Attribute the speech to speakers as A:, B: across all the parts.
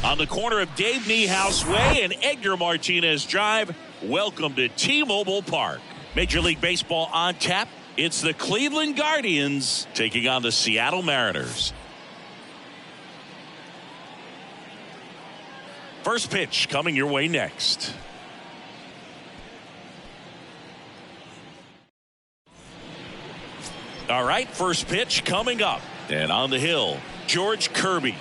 A: On the corner of Dave Niehaus Way and Edgar Martinez Drive, welcome to T-Mobile Park. Major League Baseball on tap. It's the Cleveland Guardians taking on the Seattle Mariners. First pitch coming your way next. All right, first pitch coming up. And on the hill, George Kirby.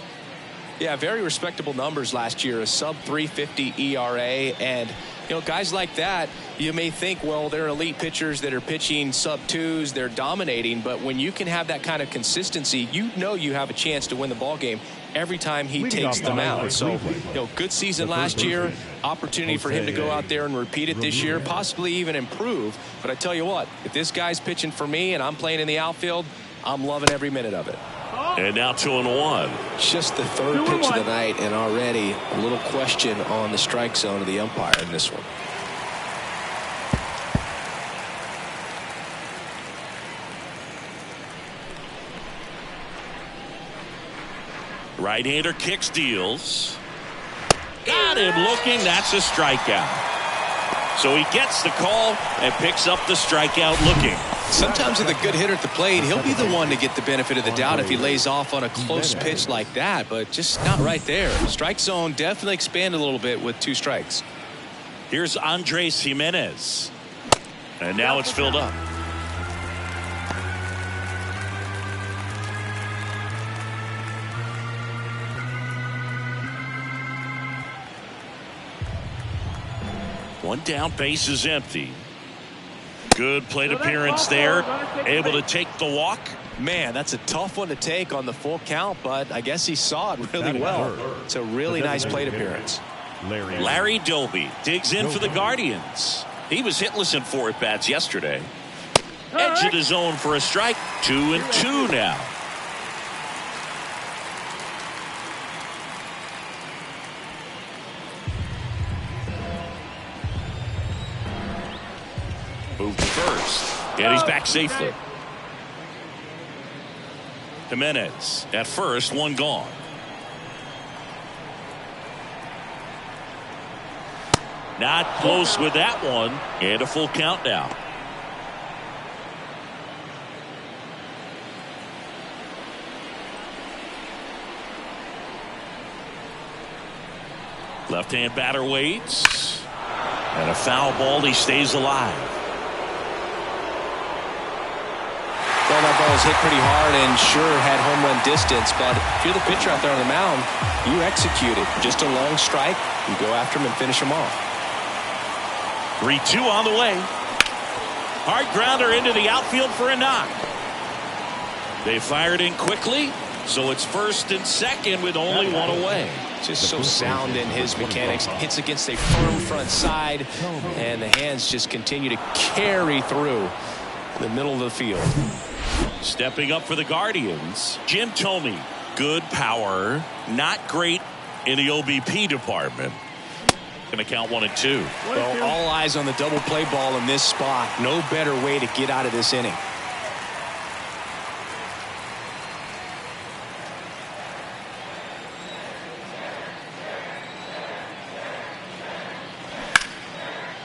B: Yeah, very respectable numbers last year, a sub 350 ERA. And, you know, guys like that, you may think, well, they're elite pitchers that are pitching sub twos, they're dominating. But when you can have that kind of consistency, you know you have a chance to win the ball game every time he takes the mound. So, you know, good season last year, opportunity for him to go out there and repeat it this year, possibly even improve. But I tell you what, if this guy's pitching for me and I'm playing in the outfield, I'm loving every minute of it.
A: And now 2-1.
B: Just the third pitch of the night, and already a little question on the strike zone of the umpire in this one.
A: Right-hander kicks, deals. Got him looking. That's a strikeout. So he gets the call and picks up the strikeout looking.
B: Sometimes with a good hitter at the plate, he'll be the one to get the benefit of the doubt if he lays off on a close pitch like that, but just not right there. Strike zone definitely expanded a little bit with 2 strikes.
A: Here's Andres Jimenez. And now it's filled up. One down, base is empty. Good plate appearance there. Able to take the walk.
B: Man, that's a tough one to take on the full count, but I guess he saw it really well. It's a really nice plate appearance.
A: Larry Doby digs in for the Guardians. He was hitless in 4 at-bats yesterday. Edge of the zone for a strike. 2-2 now. Move to first. And he's back safely. Jimenez at first, 1 gone. Not close with that one. And a full count now. Left-hand batter waits. And a foul ball. He stays alive.
B: Well, that ball was hit pretty hard and sure had home run distance, but if you're the pitcher out there on the mound, you execute it. Just a long strike, you go after him and finish him off.
A: 3-2 on the way. Hard grounder into the outfield for a knock. They fired in quickly, so it's first and second with only 1 away.
B: Just so sound in his mechanics. Hits against a firm front side, and the hands just continue to carry through the middle of the field.
A: Stepping up for the Guardians, Jim Thome. Good power, not great in the OBP department. Going to count 1-2.
B: Well, all eyes on the double play ball in this spot. No better way to get out of this inning.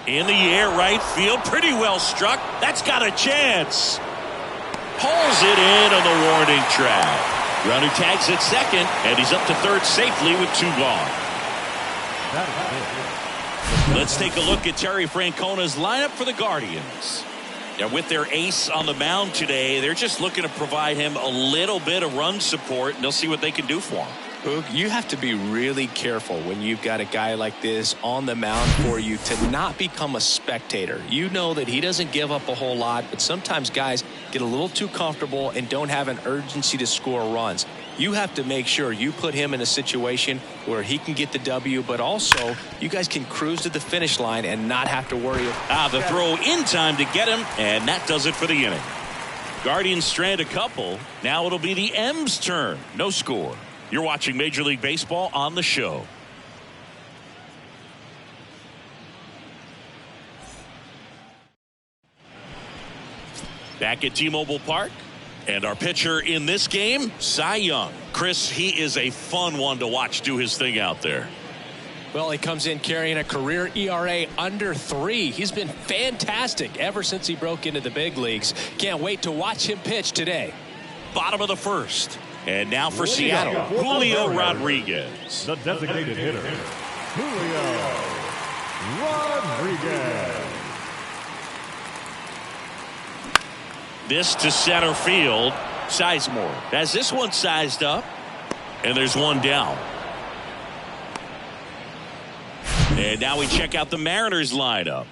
A: In the air, right field, pretty well struck. That's got a chance. Pulls it in on the warning track. Runner tags at second, and he's up to third safely with 2 gone. Let's take a look at Terry Francona's lineup for the Guardians. And with their ace on the mound today, they're just looking to provide him a little bit of run support, and they'll see what they can do for him.
B: You have to be really careful when you've got a guy like this on the mound for you to not become a spectator. You know that he doesn't give up a whole lot, but sometimes guys get a little too comfortable and don't have an urgency to score runs. You have to make sure you put him in a situation where he can get the W, but also you guys can cruise to the finish line and not have to worry.
A: The throw in time to get him, and that does it for the inning. Guardians strand a couple. Now it'll be the M's turn. No score. You're watching Major League Baseball on the show. Back at T-Mobile Park, And our pitcher in this game, Cy Young. Chris, he is a fun one to watch do his thing out there.
B: Well, he comes in carrying a career ERA under 3. He's been fantastic ever since he broke into the big leagues. Can't wait to watch him pitch today.
A: Bottom of the first. And now for Seattle, Julio Rodriguez.
C: The designated hitter, Julio Rodriguez.
A: This to center field. Sizemore has this one sized up. And there's one down. And now we check out the Mariners lineup.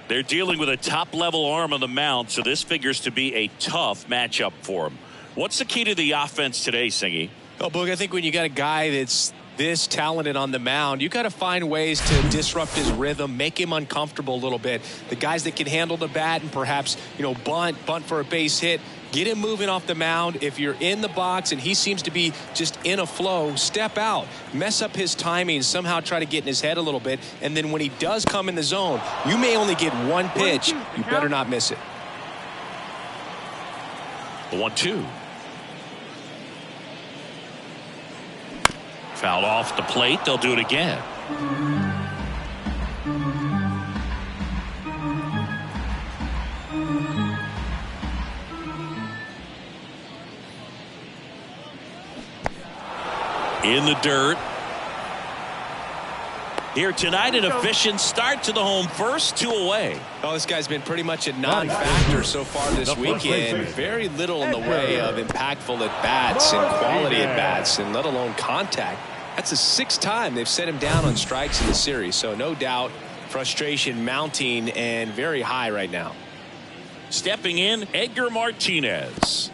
A: They're dealing with a top-level arm on the mound, so this figures to be a tough matchup for them. What's the key to the offense today, Singy?
B: Oh, Boog, I think when you got a guy that's this talented on the mound, you got to find ways to disrupt his rhythm, make him uncomfortable a little bit. The guys that can handle the bat and perhaps, bunt for a base hit, get him moving off the mound. If you're in the box and he seems to be just in a flow, step out, mess up his timing, somehow try to get in his head a little bit. And then when he does come in the zone, you may only get one pitch. You better not miss it.
A: The 1-2. Fouled off the plate. They'll do it again. In the dirt. Here tonight, an efficient start to the home first, 2 away.
B: Oh, this guy's been pretty much a non-factor so far this weekend. Very little in the way of impactful at-bats and quality at-bats, and let alone contact. That's the 6th time they've set him down on strikes in the series, so no doubt frustration mounting and very high right now.
A: Stepping in, Edgar Martinez.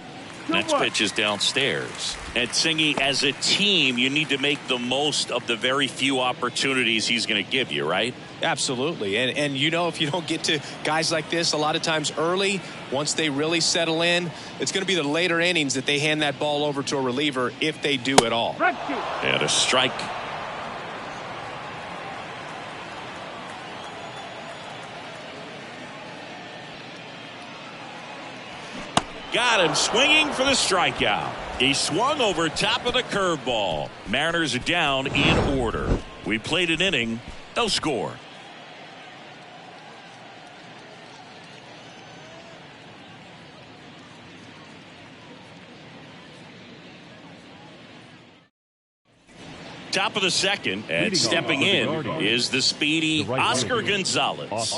A: Next pitch is downstairs. And Singy, as a team, you need to make the most of the very few opportunities he's going to give you, right?
B: Absolutely. And if you don't get to guys like this a lot of times early, once they really settle in, it's going to be the later innings that they hand that ball over to a reliever if they do at all.
A: And a strike. Got him swinging for the strikeout. He swung over top of the curveball. Mariners are down in order. We played an inning, no score. Top of the second, and stepping in is the speedy Oscar Gonzalez.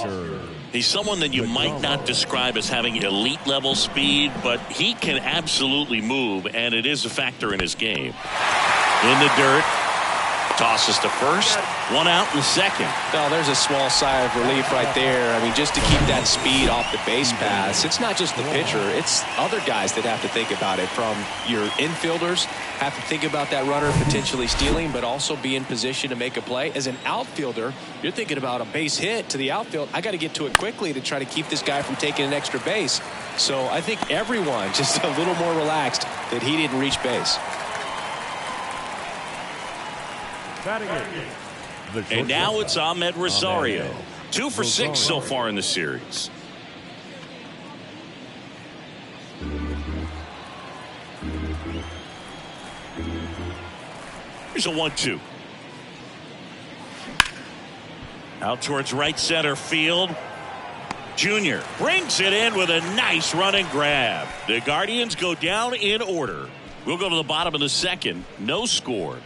A: He's someone that you might not describe as having elite level speed, but he can absolutely move, and it is a factor in his game. In the dirt, tosses to first, 1 out in the second.
B: Well, there's a small sigh of relief right there. I mean, just to keep that speed off the base paths, it's not just the pitcher, it's other guys that have to think about it. From your infielders, have to think about that runner potentially stealing, but also be in position to make a play. As an outfielder, you're thinking about a base hit to the outfield. I got to get to it quickly to try to keep this guy from taking an extra base. So I think everyone just a little more relaxed that he didn't reach base.
A: And now it's Ahmed Rosario. 2 for 6 so far in the series. Here's a 1-2. Out towards right center field. Junior brings it in with a nice running grab. The Guardians go down in order. We'll go to the bottom of the second. No score.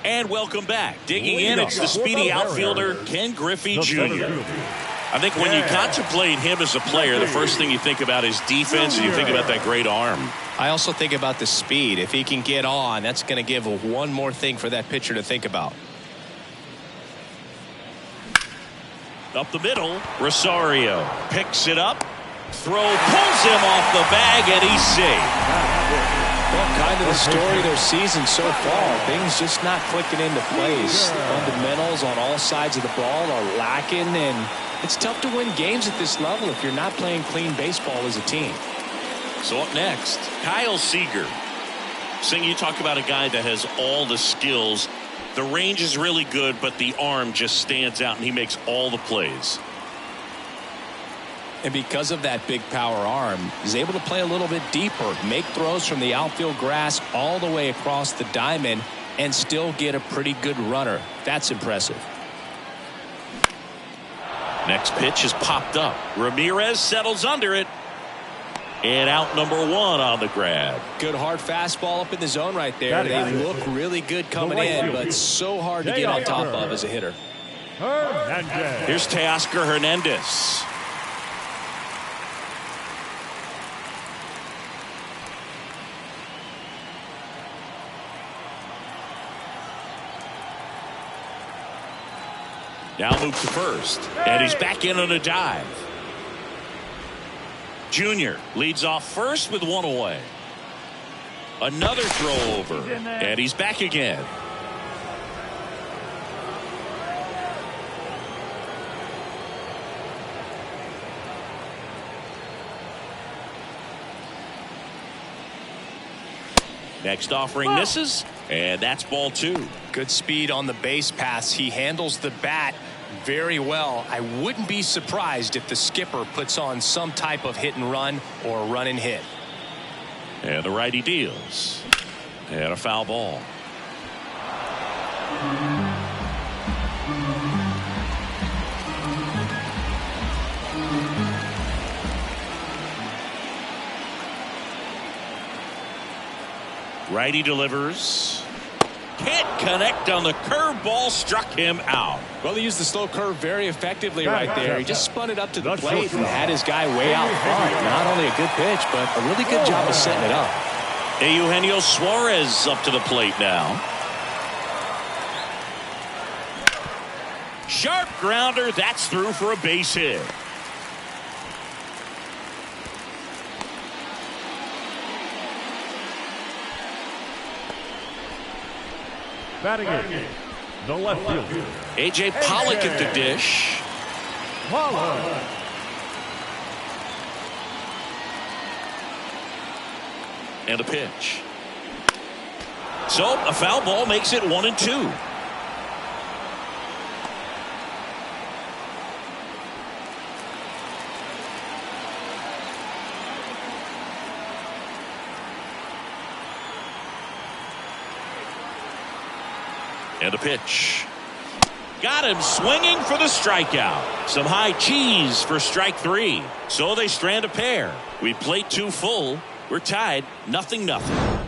A: And welcome back. Digging in, it's the speedy outfielder, Ken Griffey Jr. I think when you contemplate him as a player, the first thing you think about is defense, and you think about that great arm.
B: I also think about the speed. If he can get on, that's going to give one more thing for that pitcher to think about.
A: Up the middle, Rosario picks it up. Throw pulls him off the bag, and he's safe.
B: Well, kind of the story of their season so far. Things just not clicking into place. Fundamentals on all sides of the ball are lacking, and it's tough to win games at this level if you're not playing clean baseball as a team.
A: So up next, Kyle Seager. Sing, you talk about a guy that has all the skills The range is really good, but the arm just stands out, and he makes all the plays.
B: And because of that big power arm, he's able to play a little bit deeper, make throws from the outfield grass all the way across the diamond, and still get a pretty good runner. That's impressive.
A: Next pitch is popped up. Ramirez settles under it. And out number 1 on the grab.
B: Good hard fastball up in the zone right there. They look really good coming in, but so hard to get on top of as a hitter.
A: Here's Teoscar Hernandez. Now moves to first, and he's back in on a dive. Junior leads off first with 1 away. Another throw over, and he's back again. Next offering misses, and that's ball 2.
B: Good speed on the base pass. He handles the bat very well. I wouldn't be surprised if the skipper puts on some type of hit and run or run and hit.
A: And the righty deals. And a foul ball. Righty delivers. Can't connect on the curveball, struck him out.
B: Well, he used the slow curve very effectively right there. He just spun it up to the plate and had his guy way out front. Not only a good pitch, but a really good job of setting it up.
A: Eugenio Suarez up to the plate now. Sharp grounder, that's through for a base hit.
C: Batting it, the left fielder.
A: A.J. Pollock at the dish.
C: Pollock.
A: And a pitch. So a foul ball makes it 1-2. And a pitch. Got him swinging for the strikeout. Some high cheese for strike 3. So they strand a pair. We played 2 full. We're tied 0-0.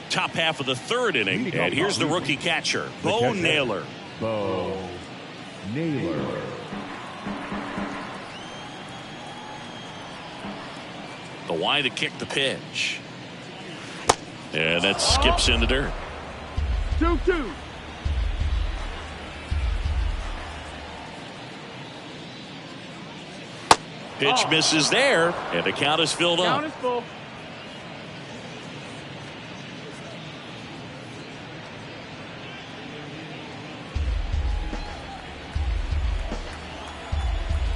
A: Top half of the 3rd inning, and here's the rookie catcher, Bo Naylor.
C: Bo Naylor.
A: The Y to kick the pitch. And that skips in the dirt.
C: 2-2.
A: Pitch misses there, and the count is filled up.
C: Count is full.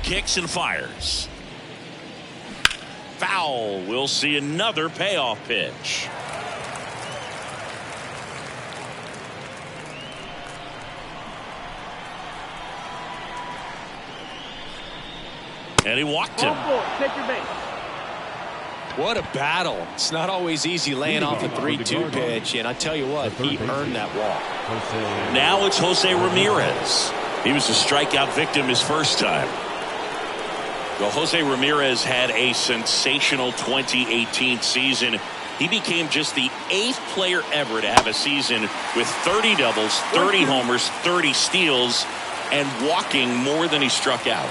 A: Kicks and fires. Foul. We'll see another payoff pitch. And he walked him.
C: Take your base.
B: What a battle. It's not always easy laying off a 3-2 pitch, and I tell you what, he earned that walk.
A: Now it's Jose Ramirez. He was a strikeout victim his first time. Well, Jose Ramirez had a sensational 2018 season. He became just the 8th player ever to have a season with 30 doubles, 30 homers, 30 steals, and walking more than he struck out.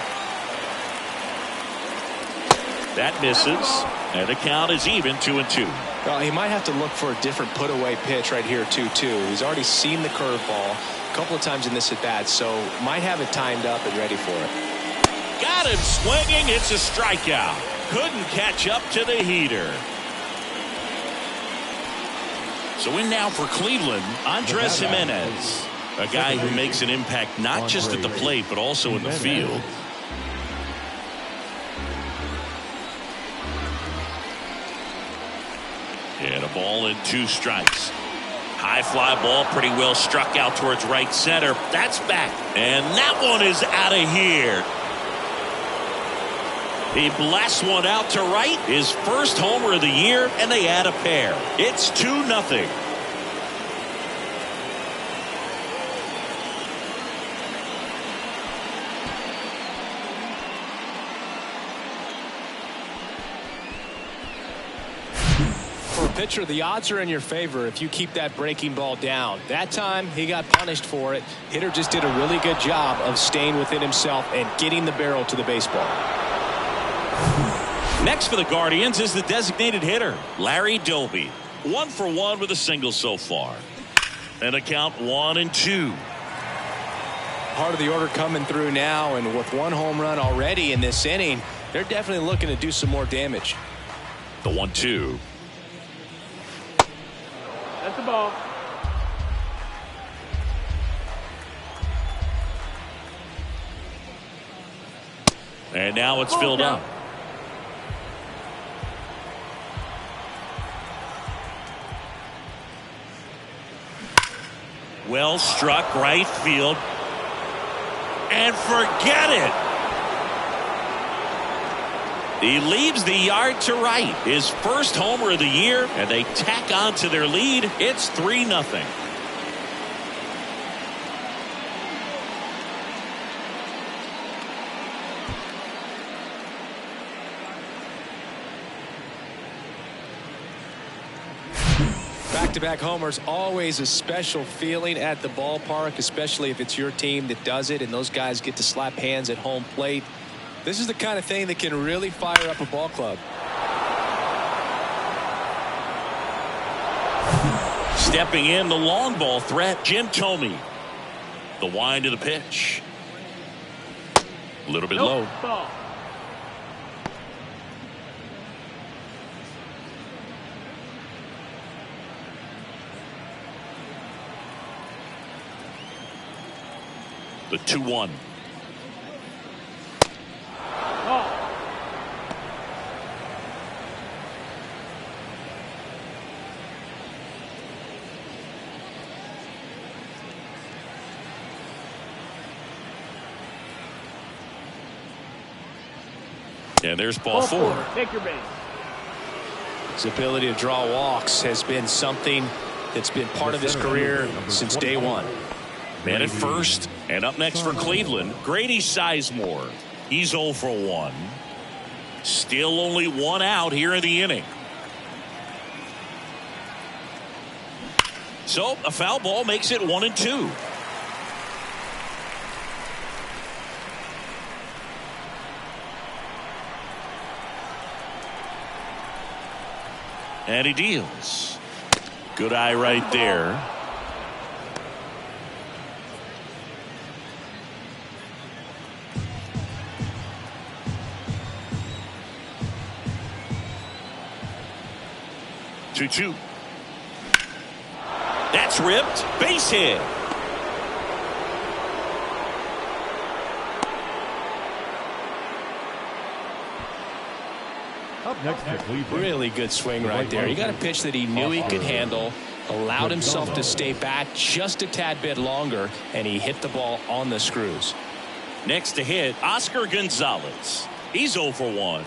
A: That misses, and the count is even 2-2.
B: Well, he might have to look for a different put-away pitch right here, 2-2. He's already seen the curveball a couple of times in this at-bat, so might have it timed up and ready for it.
A: Got him swinging. It's a strikeout. Couldn't catch up to the heater. So in now for Cleveland, Andres Jimenez, a guy who makes an impact not just at the plate but also in the field. And a ball and 2 strikes. High fly ball, pretty well struck out towards right center. That's back, and that one is out of here. He blasts one out to right, his first homer of the year, and they add a pair. It's 2-0.
B: For a pitcher, the odds are in your favor if you keep that breaking ball down. That time, he got punished for it. Hitter just did a really good job of staying within himself and getting the barrel to the baseball.
A: Next for the Guardians is the designated hitter, Larry Doby. 1 for 1 with a single so far. And a count 1-2.
B: Part of the order coming through now, and with 1 home run already in this inning, they're definitely looking to do some more damage.
A: The 1-2.
C: That's the ball.
A: And now it's filled up. Well struck right field. And forget it. He leaves the yard to right. His first homer of the year, and they tack on to their lead. It's 3-0.
B: Back-to-back homers, always a special feeling at the ballpark, especially if it's your team that does it and those guys get to slap hands at home plate. This is the kind of thing that can really fire up a ball club.
A: Stepping in, the long ball threat, Jim Thome. The wind of the pitch. A little bit low.
C: Ball.
A: The 2-1.
C: Ball.
A: And there's ball 4.
C: Take your base.
B: His ability to draw walks has been something that's been part of his career since day one.
A: Man at first, and up next for Cleveland, Grady Sizemore. He's 0 for 1. Still only 1 out here in the inning. So a foul ball makes it 1-2. And he deals. Good eye right there. Two. That's ripped. Base hit.
C: Up next to Cleveland.
B: Really good swing right there. He got a pitch that he knew he could handle, allowed himself to stay back just a tad bit longer, and he hit the ball on the screws.
A: Next to hit, Oscar Gonzalez. He's 0 for 1.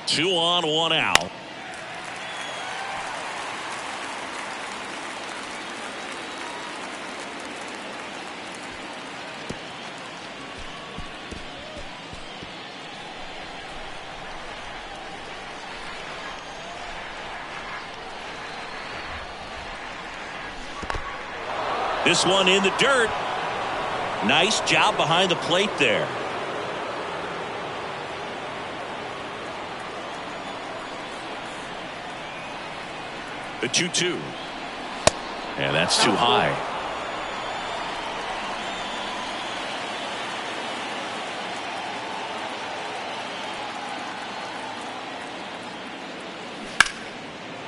A: 2 on, 1 out. This one in the dirt. Nice job behind the plate there. The 2-2. And that's too high.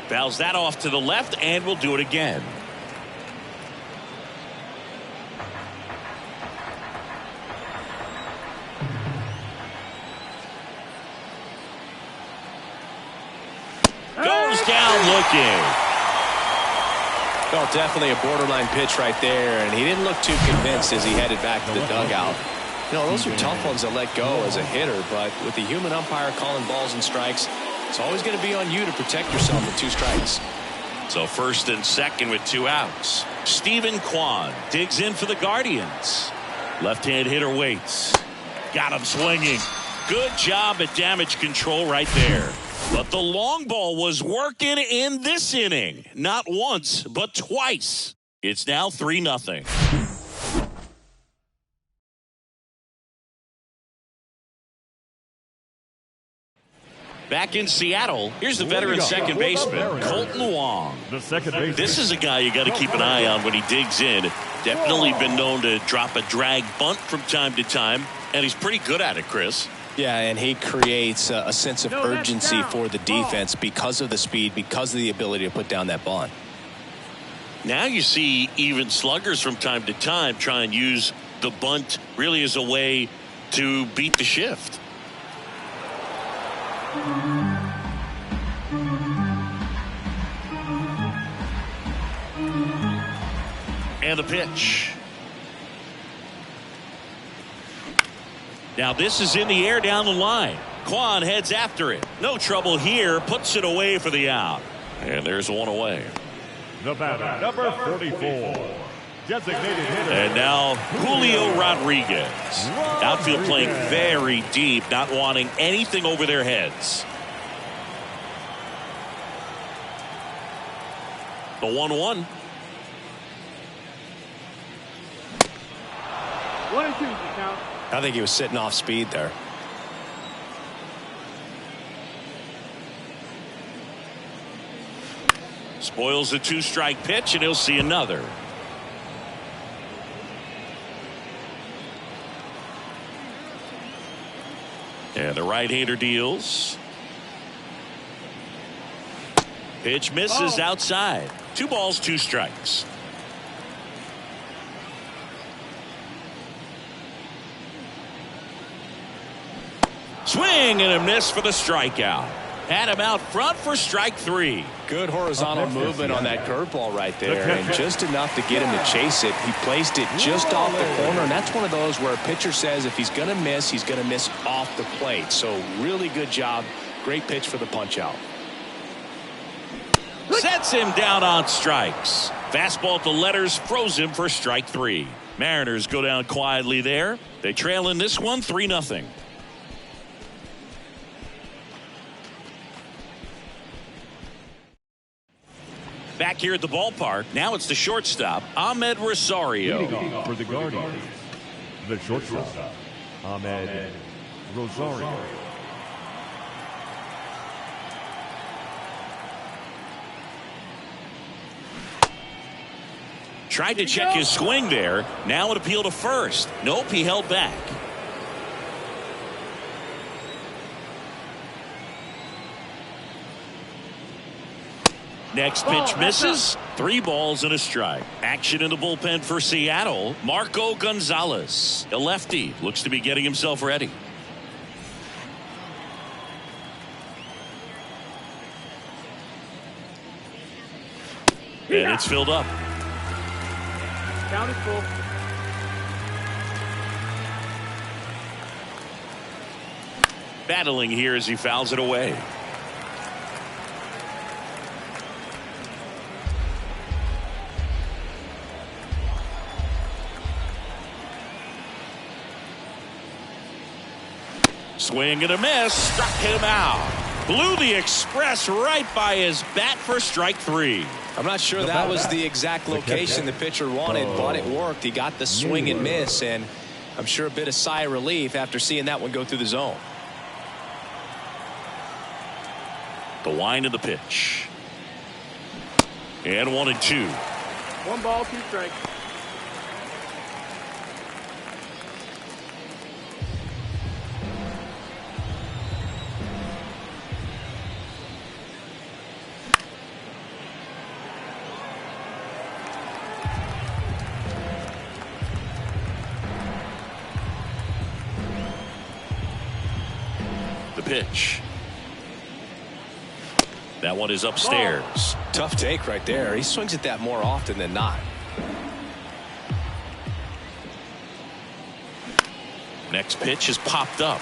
A: Fouls that off to the left, and we'll do it again. Goes down looking.
B: Well, definitely a borderline pitch right there, and he didn't look too convinced as he headed back to the dugout. You know, those are tough ones to let go as a hitter, but with the human umpire calling balls and strikes, it's always going to be on you to protect yourself with 2 strikes.
A: So first and second with 2 outs. Stephen Kwan digs in for the Guardians. Left-hand hitter waits. Got him swinging. Good job at damage control right there. But the long ball was working in this inning. Not once, but twice. It's now 3-0. Back in Seattle, here's the veteran second baseman, Colton Wong. This is a guy you got to keep an eye on when he digs in. Definitely been known to drop a drag bunt from time to time, and he's pretty good at it, Chris.
B: Yeah, and he creates a sense of urgency for the defense because of the speed, because of the ability to put down that bunt.
A: Now you see even sluggers from time to time try and use the bunt really as a way to beat the shift. And the pitch. Now this is in the air down the line. Kwan heads after it. No trouble here. Puts it away for the out. And there's one away.
C: The batter, number 44. Designated hitter.
A: And now Julio Rodriguez. Outfield playing very deep, not wanting anything over their heads. The 1-1.
C: 1-2 count.
B: I think he was sitting off speed there.
A: Spoils the 2-strike pitch, and he'll see another. And the right-hander deals. Pitch misses outside. 2 balls, 2 strikes. Swing and a miss for the strikeout. Had him out front for strike 3.
B: Good horizontal movement on that curveball right there, and just enough to get him to chase it. He placed it just off the corner, and that's one of those where a pitcher says if he's going to miss, he's going to miss off the plate. So really good job. Great pitch for the punch out.
A: Sets him down on strikes. Fastball at the letters froze him for strike 3. Mariners go down quietly there. They trail in this one 3-0. Back here at the ballpark, now it's the shortstop, Ahmed Rosario.
C: Leading off for the Guardians, the shortstop, Ahmed Rosario.
A: Tried to check his swing there. Now an appeal to first. Nope, he held back. Next pitch misses. 3 balls and a strike. Action in the bullpen for Seattle. Marco Gonzalez, a lefty, looks to be getting himself ready. And it's filled up.
C: Count is full.
A: Battling here as he fouls it away. Swing and a miss. Struck him out. Blew the express right by his bat for strike 3.
B: I'm not sure that was the exact location the pitcher wanted, but it worked. He got the swing and miss, and I'm sure a bit of sigh of relief after seeing that one go through the zone.
A: The wind of the pitch. And 1-2.
C: 1 ball, 2 strikes.
A: pitch. That one is upstairs.
B: Tough take right there. He swings at that more often than not.
A: Next pitch is popped up.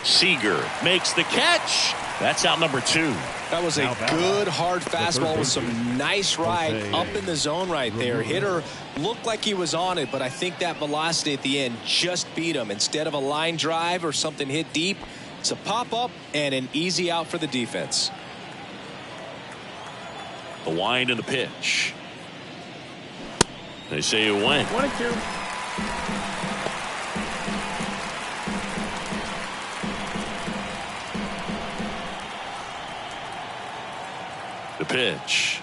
A: Seager makes the catch. That's out number 2.
B: That was a good hard fastball with some nice ride up in the zone right there. Hitter looked like he was on it, but I think that velocity at the end just beat him. Instead of a line drive or something hit deep, it's a pop-up and an easy out for the defense.
A: The wind and the pitch. They say it went.
D: 1-2.
A: The pitch.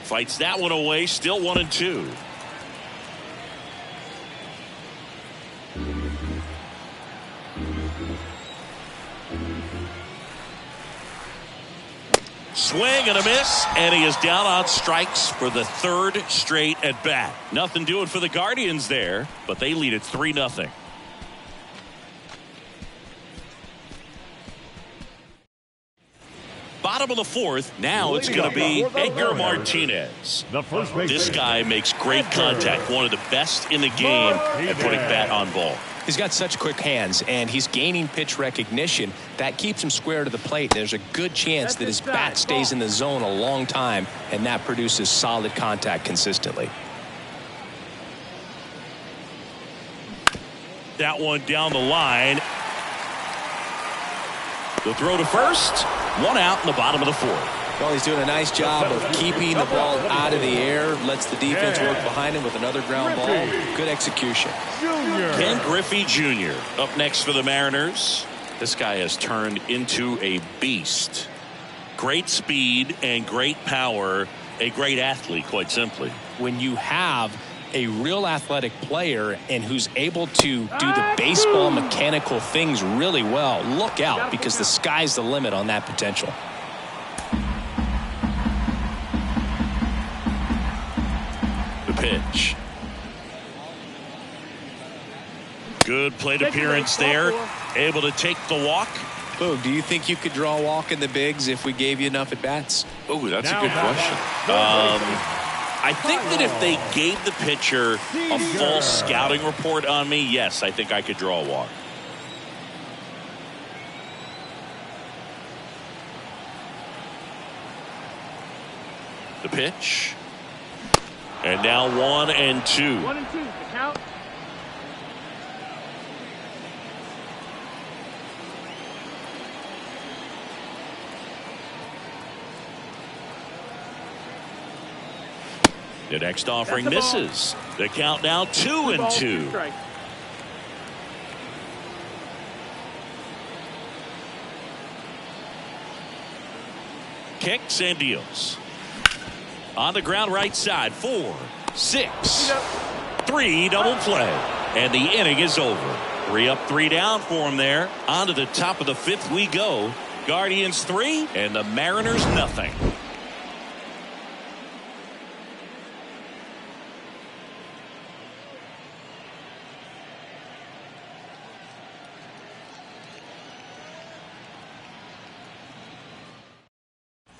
A: Fights that one away. Still 1-2. Swing and a miss, and he is down on strikes for the 3rd straight at bat. Nothing doing for the Guardians there, but they lead it 3-0. Bottom of the 4th. Now it's going to be Edgar Martinez. This guy makes great contact. One of the best in the game at putting bat on ball.
B: He's got such quick hands, and he's gaining pitch recognition. That keeps him square to the plate. There's a good chance that his bat stays in the zone a long time, and that produces solid contact consistently.
A: That one down the line. The throw to first. 1 out in the bottom of the 4th.
B: Well, he's doing a nice job of keeping the ball out of the air. Lets the defense work behind him with another ground ball. Good execution.
A: Ken Griffey Jr. up next for the Mariners. This guy has turned into a beast. Great speed and great power. A great athlete, quite simply.
B: When you have a real athletic player and who's able to do the baseball mechanical things really well, look out, because the sky's the limit on that potential.
A: The pitch. Good plate appearance there. Able to take the walk.
B: Boog, do you think you could draw a walk in the bigs if we gave you enough at bats?
A: Oh, that's a good question. I think that if they gave the pitcher a full scouting report on me, yes, I think I could draw a walk. The pitch. And now 1-2.
D: 1-2. The count.
A: The next offering misses. The count now 2-2. Kicks and deals. On the ground right side. 4, 6, 3 double play. And the inning is over. 3 up, 3 down for him there. On to the top of the 5th we go. Guardians 3 and the Mariners nothing.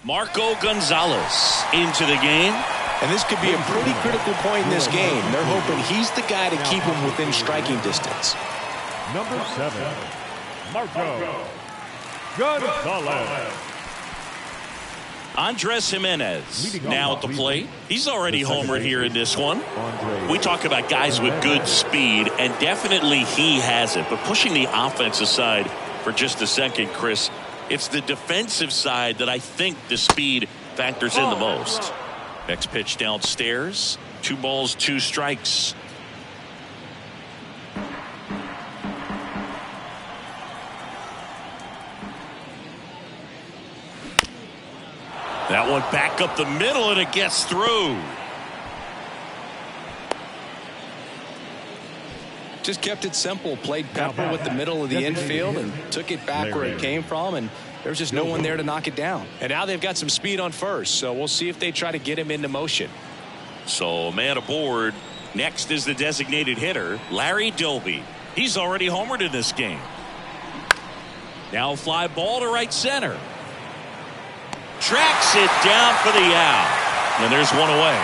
A: Marco Gonzalez into the game.
B: And this could be a pretty critical point in this game. They're hoping he's the guy to keep him within striking distance.
C: Number 7, Marco Gonzalez.
A: Andres Jimenez now at the plate. He's already homered here in this one. We talk about guys with good speed, and definitely he has it. But pushing the offense aside for just a second, Chris, it's the defensive side that I think the speed factors in the most. Next pitch downstairs. 2 balls, 2 strikes. That one back up the middle, and it gets through.
B: Just kept it simple. Played pepper with the middle of the infield and took it back where it came from, and there was just no one there to knock it down. And now they've got some speed on first, so we'll see if they try to get him into motion.
A: So man aboard. Next is the designated hitter, Larry Doby. He's already homered in this game. Now fly ball to right center. Tracks it down for the out. And there's one away.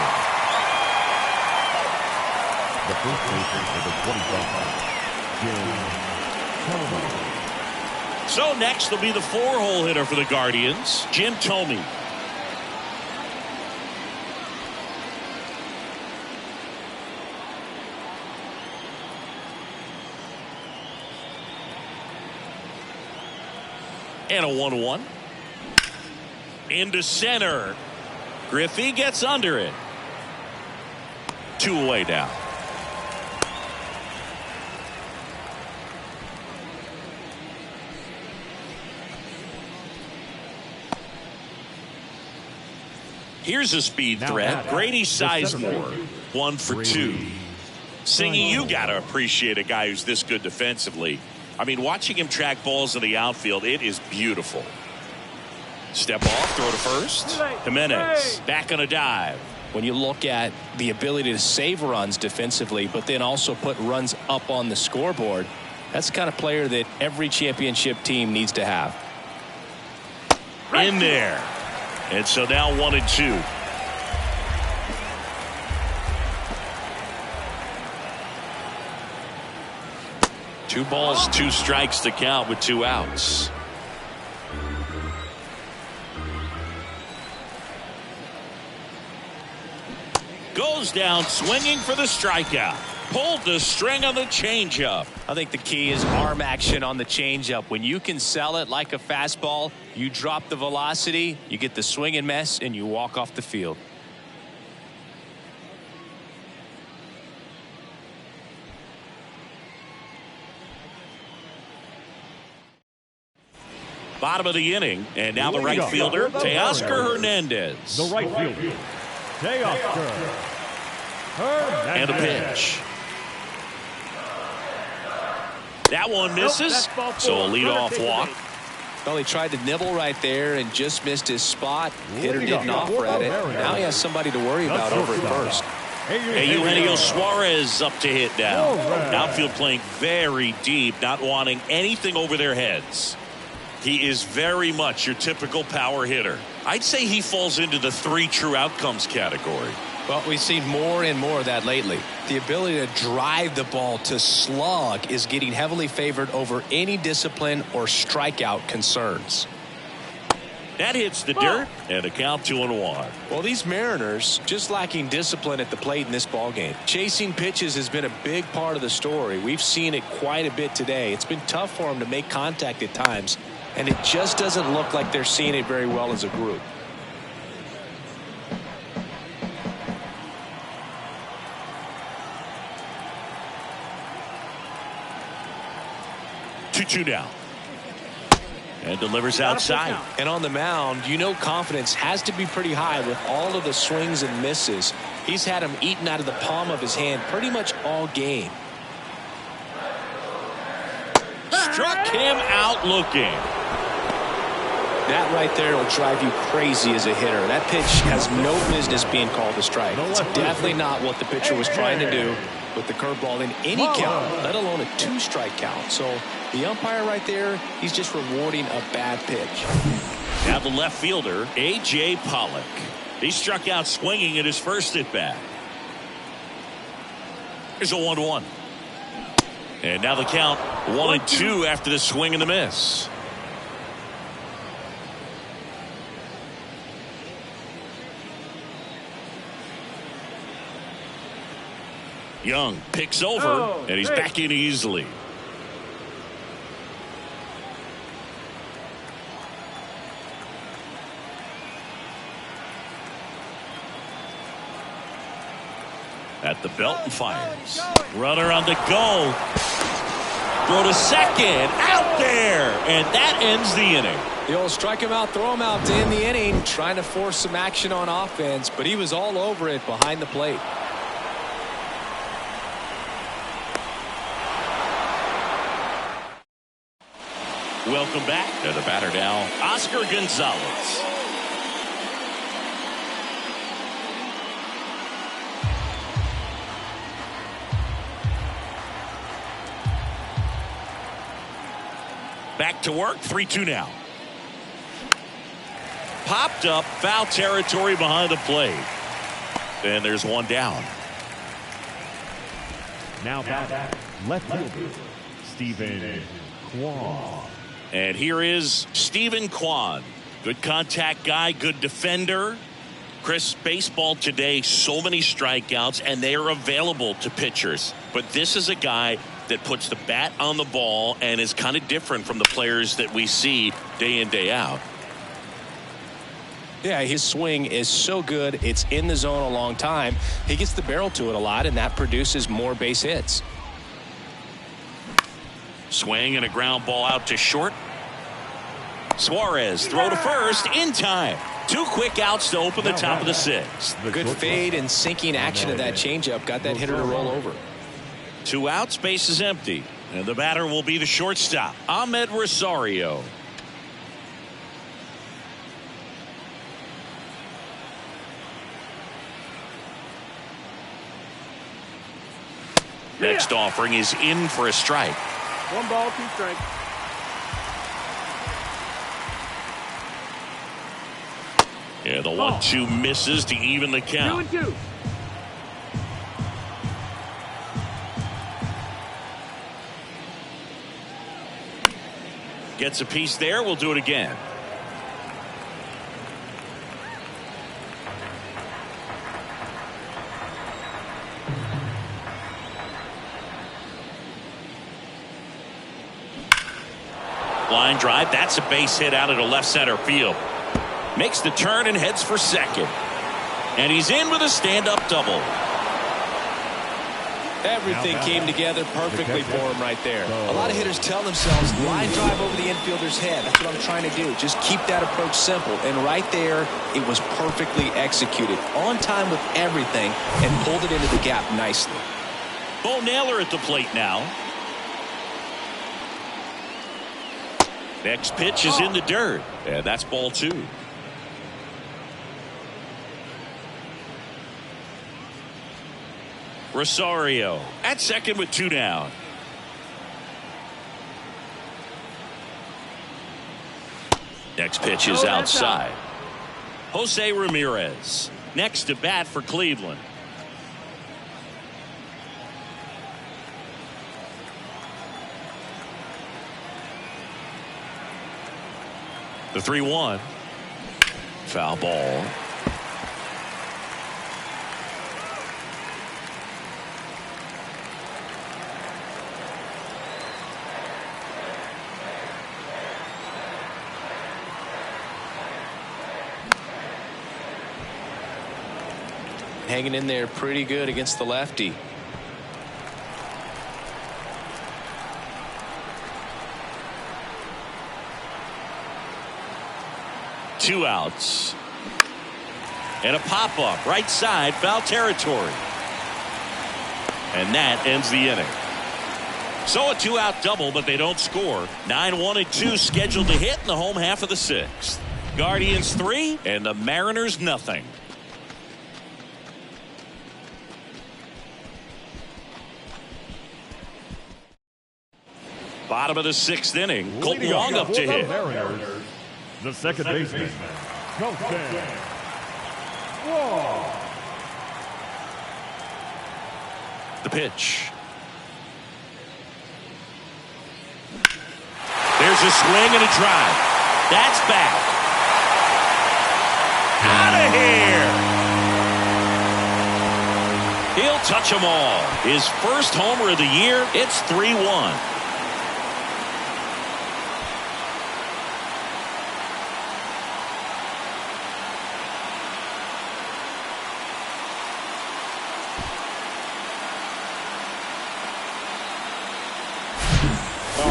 C: The first baseman for the 25, Jim Thome.
A: So next will be the 4-hole hitter for the Guardians, Jim Thome. And a 1-1. Into center. Griffey gets under it. 2 away now. Here's a speed threat. Grady Sizemore, 1 for 2. Singy, you got to appreciate a guy who's this good defensively. I mean, watching him track balls in the outfield, it is beautiful. Step off, throw to first. Jimenez back on a dive.
B: When you look at the ability to save runs defensively, but then also put runs up on the scoreboard, that's the kind of player that every championship team needs to have.
A: In there. And so now 1-2. Two balls, 2 strikes to count with 2 outs. Goes down swinging for the strikeout. Pulled the string on the changeup.
B: I think the key is arm action on the changeup. When you can sell it like a fastball, you drop the velocity, you get the swing and miss, and you walk off the field.
A: Bottom of the inning, and now the right fielder, Teoscar Hernandez.
C: The right fielder, Teoscar Hernandez.
A: And a pitch. That one misses, so a leadoff walk.
B: Well, he tried to nibble right there and just missed his spot. Hitter didn't offer at it. Now he has somebody to worry about over at first.
A: Eugenio Suarez up to hit now. Outfield playing very deep, not wanting anything over their heads. He is very much your typical power hitter. I'd say he falls into the 3 true outcomes category.
B: Well, we've seen more and more of that lately. The ability to drive the ball to slug is getting heavily favored over any discipline or strikeout concerns.
A: That hits the dirt, and a count 2-1.
B: Well, these Mariners just lacking discipline at the plate in this ballgame. Chasing pitches has been a big part of the story. We've seen it quite a bit today. It's been tough for them to make contact at times, and it just doesn't look like they're seeing it very well as a group.
A: Two down. And delivers outside.
B: And on the mound, you know confidence has to be pretty high with all of the swings and misses. He's had them eaten out of the palm of his hand pretty much all game.
A: Struck him out looking.
B: That right there will drive you crazy as a hitter. That pitch has no business being called a strike. It's definitely not what the pitcher was trying to do with the curveball in any count, let alone a 2-strike count. So the umpire right there, he's just rewarding a bad pitch.
A: Now the left fielder, A.J. Pollock. He struck out swinging at his first at bat. Here's a 1-1. And now the count 1-2 after the swing and the miss. Young picks over, and he's back in easily. At the belt and fires. Runner on the go. Throw to second. Out there. And that ends the inning.
B: The old strike him out, throw him out to end the inning, trying to force some action on offense, but he was all over it behind the plate.
A: Welcome back to the batter now, Oscar Gonzalez. Back to work. 3-2 now. Popped up, foul territory behind the plate. And there's one down.
C: Now back, left fielder, Stephen Kwan.
A: And here is Stephen Kwan. Good contact guy, good defender. Chris, baseball today, so many strikeouts, and they are available to pitchers. But this is a guy that puts the bat on the ball and is kind of different from the players that we see day in, day out.
B: Yeah, his swing is so good. It's in the zone a long time. He gets the barrel to it a lot, and that produces more base hits.
A: Swing and a ground ball out to short. Suarez throw to first in time. 2 quick outs to open the top of the 6th.
B: Good fade and sinking action of that changeup got that hitter to roll over.
A: 2 outs, base is empty. And the batter will be the shortstop, Ahmed Rosario. Next offering is in for a strike.
D: 1 ball, 2 strikes.
A: Yeah, the 1-2 misses to even the count.
D: 2-2.
A: Gets a piece there. We'll do it again. Line drive. That's a base hit out of the left center field. Makes the turn and heads for second. And he's in with a stand-up double.
B: Everything came together perfectly for him right there. A lot of hitters tell themselves, line drive over the infielder's head. That's what I'm trying to do. Just keep that approach simple. And right there, it was perfectly executed. On time with everything and pulled it into the gap nicely.
A: Bo Naylor at the plate now. Next pitch is in the dirt. And that's ball 2. Rosario at second with 2 down. Next pitch is outside. Jose Ramirez next to bat for Cleveland. The 3-1. Foul ball.
B: Hanging in there pretty good against the lefty.
A: Two outs. And a pop-up right side, foul territory. And that ends the inning. So a 2-out double, but they don't score. 9-1 and 2 scheduled to hit in the home half of the 6th. Guardians 3 and the Mariners nothing. Bottom of the 6th inning. Colton Wong up to hit.
C: Mariners, the second baseman, Colton Wong.
A: The pitch. There's a swing and a drive. That's back. Out of here. He'll touch them all. His first homer of the year. It's 3-1.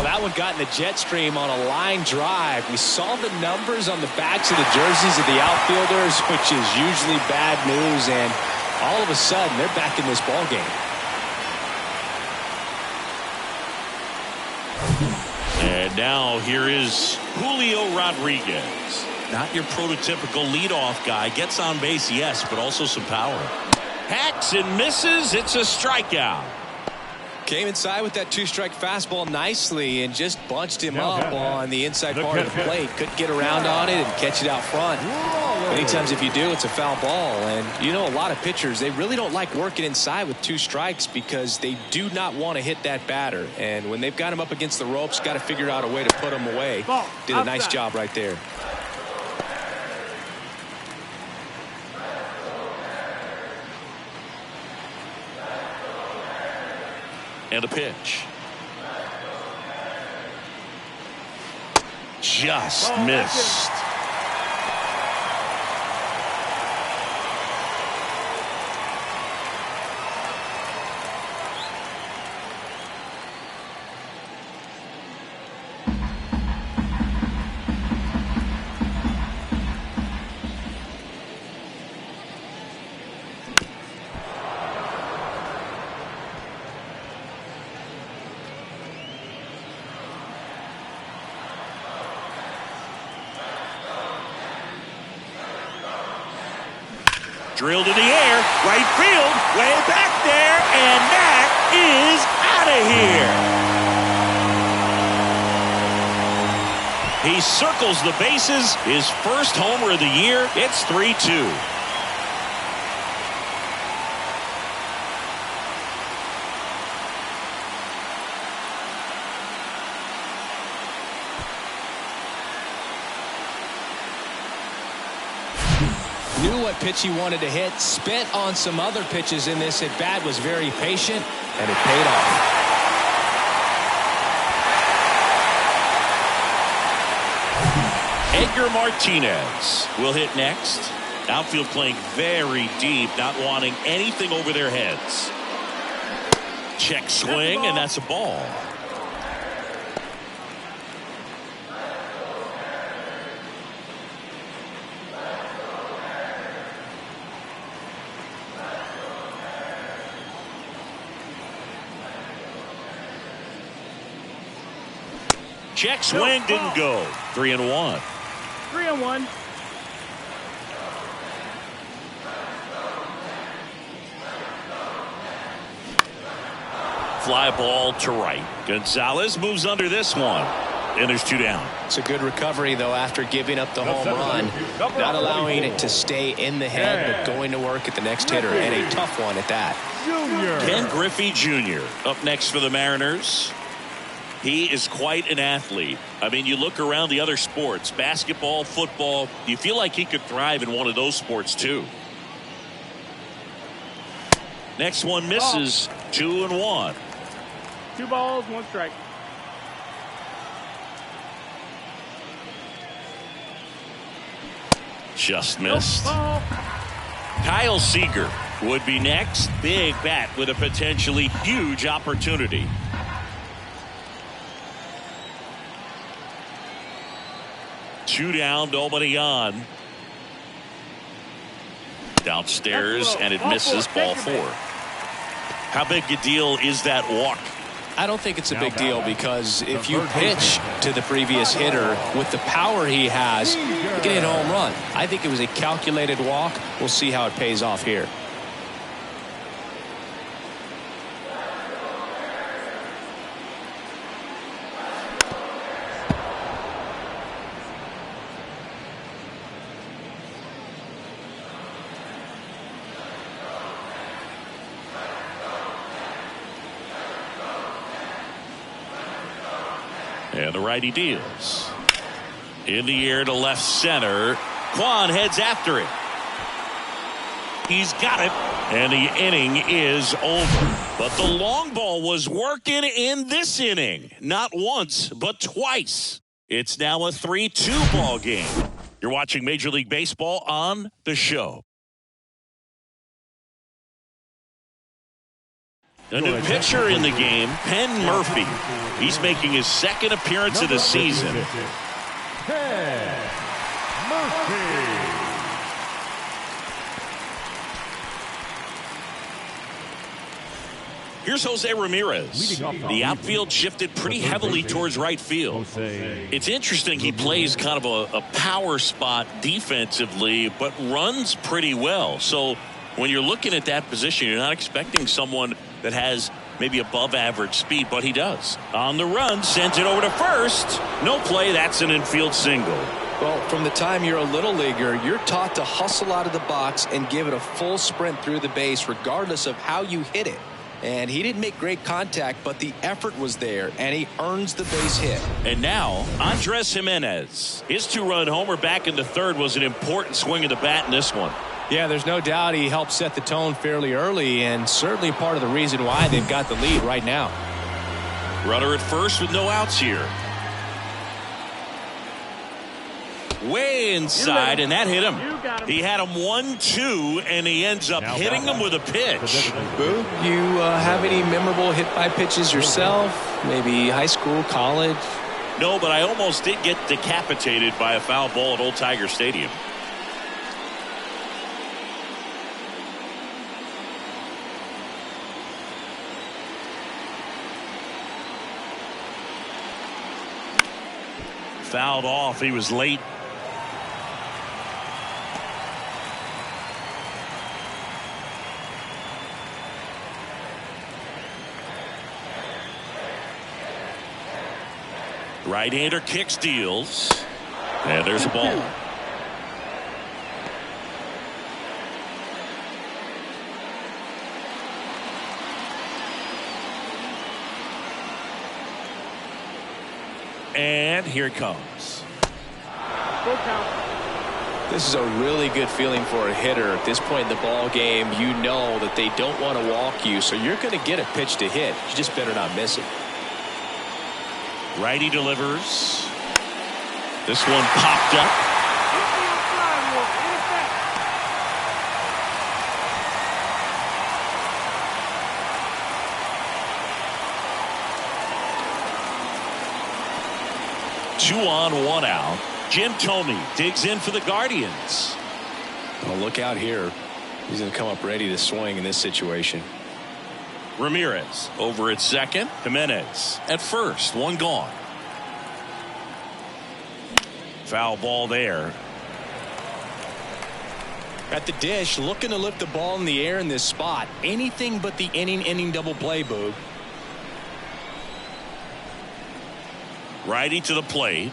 B: That one got in the jet stream on a line drive. We saw the numbers on the backs of the jerseys of the outfielders, which is usually bad news, and all of a sudden they're back in this ball game.
A: And now here is Julio Rodriguez. Not your prototypical leadoff guy. Gets on base, yes, but also some power. Hacks and misses. It's a strikeout.
B: Came inside with that two-strike fastball nicely and just bunched him up on the inside part of the plate. Couldn't get around on it and catch it out front. Many times if you do, it's a foul ball. And you know, a lot of pitchers, they really don't like working inside with two strikes because they do not want to hit that batter. And when they've got him up against the ropes, got to figure out a way to put him away. Did a nice job right there.
A: And a pitch. Just missed. Drilled in the air, right field, way back there, and that is out of here. He circles the bases, his first homer of the year. It's 3-2.
B: Knew what pitch he wanted to hit, spent on some other pitches in this at bat, was very patient, and it paid off.
A: Edgar Martinez will hit next. Outfield playing very deep, not wanting anything over their heads. Check swing, and that's a ball. Check swing, didn't go. 3-1.
D: 3-1.
A: Fly ball to right. Gonzalez moves under this one. And there's 2 down.
B: It's a good recovery, though, after giving up the home run. Not allowing it to stay in the head, but going to work at the next hitter, and a tough one at that.
A: Ken Griffey Jr. up next for the Mariners. He is quite an athlete. I mean, you look around the other sports, basketball, football, you feel like he could thrive in one of those sports too. Next one misses. 2-1.
D: 2 balls, 1 strike.
A: Just missed. Kyle Seager would be next. Big bat with a potentially huge opportunity. Two down, nobody on. Downstairs, and it misses, ball 4. How big a deal is that walk?
B: I don't think it's a big deal, because if you pitch to the previous hitter with the power he has, you can hit a home run. I think it was a calculated walk. We'll see how it pays off here.
A: And the righty deals. In the air to left center. Kwan heads after it. He's got it. And the inning is over. But the long ball was working in this inning. Not once, but twice. It's now a 3-2 ball game. You're watching Major League Baseball on The Show. A new pitcher in the game, Penn Murphy. He's making his second appearance of the season.
C: Penn Murphy.
A: Here's Jose Ramirez. The outfield shifted pretty heavily towards right field. It's interesting, he plays kind of a power spot defensively, but runs pretty well. So when you're looking at that position, you're not expecting someone that has maybe above average speed, but he does. On the run, sends it over to first. No play. That's an infield single.
B: Well, from the time you're a little leaguer, you're taught to hustle out of the box and give it a full sprint through the base regardless of how you hit it. And he didn't make great contact, but the effort was there, and he earns the base hit.
A: And now, Andres Jimenez. His 2-run homer back in the third was an important swing of the bat in this one.
B: Yeah, there's no doubt he helped set the tone fairly early, and certainly part of the reason why they've got the lead right now.
A: Runner at first with no outs here. Way inside, and that hit him. He had him 1-2, and he ends up hitting him with a pitch.
B: Boo, you have any memorable hit-by pitches yourself? Maybe high school, college?
A: No, but I almost did get decapitated by a foul ball at Old Tiger Stadium. Fouled off. He was late. Right-hander kicks, deals, and there's a ball. And here it comes.
D: Full count.
B: This is a really good feeling for a hitter. At this point in the ball game, you know that they don't want to walk you, so you're going to get a pitch to hit. You just better not miss it.
A: Righty delivers. This one popped up. 2 on, 1 out. Jim Thome digs in for the Guardians.
B: Well, look out here. He's going to come up ready to swing in this situation.
A: Ramirez over at second. Jimenez at first. 1 gone. Foul ball there.
B: At the dish, looking to lift the ball in the air in this spot. Anything but the inning double play, Boog.
A: Righty to the plate.